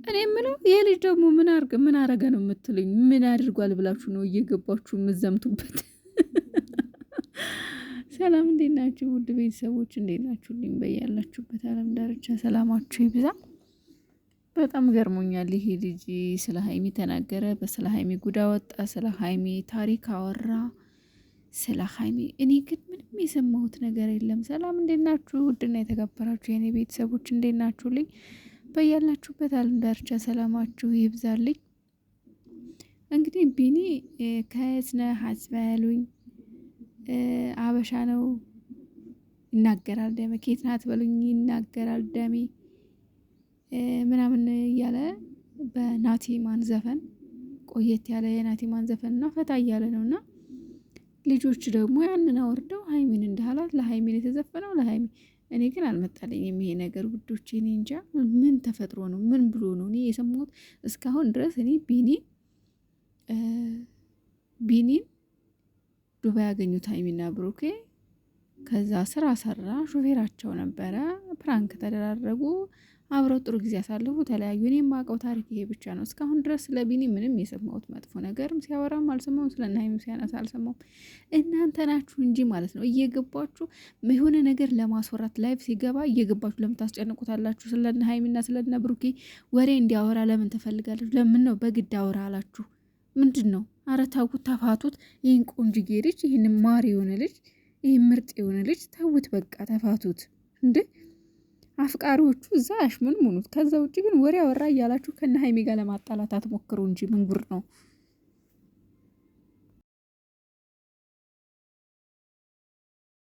እኔ የምለው ይሄ ልጅ ደግሞ ምን አረገ ነው የምትሉኝ? ምን አድርጓል ብላችሁ ነው እየገባችሁ የምትዘምቱበት? ሰላም እንዴት ናችሁ? ውድ ቤተሰቦች እንዴት ናችሁልኝ? በያላችሁበት ዓለም ዳርቻ ሰላማችሁ ይብዛ። በጣም ገርሞኛል። ይሄ ልጅ ስለ ሀይሚ ተናገረ፣ በስለ ሀይሚ ጉዳ ወጣ፣ ስለ ሀይሚ ታሪክ አወራ፣ ስለ ሀይሚ እኔ ግን ምንም የሰማሁት ነገር የለም። ሰላም እንዴት ናችሁ? ውድና የተከበራችሁ የኔ ቤተሰቦች እንዴት ናችሁልኝ? በያላችሁበት ዓለም ዳርቻ ሰላማችሁ ይብዛልኝ። እንግዲህ ቢኒ ከየት ነህ አትበሉኝ፣ አበሻ ነው ይናገራል ደሜ፣ ከየት ናት በሉኝ ይናገራል ደሜ ምናምን እያለ በናቲማን ዘፈን ቆየት ያለ የናቲማን ዘፈን እና ፈታ እያለ ነው። እና ልጆች ደግሞ ያንን አወርደው ሀይሚን እንዳላት ለሀይሚን የተዘፈነው ለሀይሚ እኔ ግን አልመጣልኝም ይሄ ነገር ውዶች። እኔ እንጃ ምን ተፈጥሮ ነው ምን ብሎ ነው እኔ የሰማሁት እስካሁን ድረስ። እኔ ቢኒን ዱባይ ያገኙት ሀይሚና ብሩኬ ከዛ ስራ ሰራ ሹፌራቸው ነበረ፣ ፕራንክ ተደራረጉ፣ አብረው ጥሩ ጊዜ ያሳለፉ፣ ተለያዩ። እኔ የማውቀው ታሪክ ይሄ ብቻ ነው። እስካሁን ድረስ ስለ ቢኒ ምንም የሰማሁት መጥፎ ነገርም ሲያወራም አልሰማሁም፣ ስለ ሀይሚ ሲያነሳ አልሰማሁም። እናንተ ናችሁ እንጂ ማለት ነው እየገባችሁ የሆነ ነገር ለማስወራት ላይቭ ሲገባ እየገባችሁ ለምን ታስጨንቁታላችሁ? ስለ ሀይሚና ስለ ብሩኬ ወሬ እንዲያወራ ለምን ትፈልጋለች? ለምን ነው በግድ አወራ አላችሁ? ምንድን ነው? አረ ተውት፣ ተፋቱት። ይህን ቆንጅጌ ልጅ፣ ይህን ማር የሆነ ልጅ፣ ይህን ምርጥ የሆነ ልጅ ተውት፣ በቃ ተፋቱት እንዴ! አፍቃሪዎቹ እዛ አሽሙን ሙኑት። ከዛ ውጭ ግን ወሬ አወራ እያላችሁ ከነ ሀይሚ ጋር ለማጣላት አትሞክሩ እንጂ ምን ጉር ነው?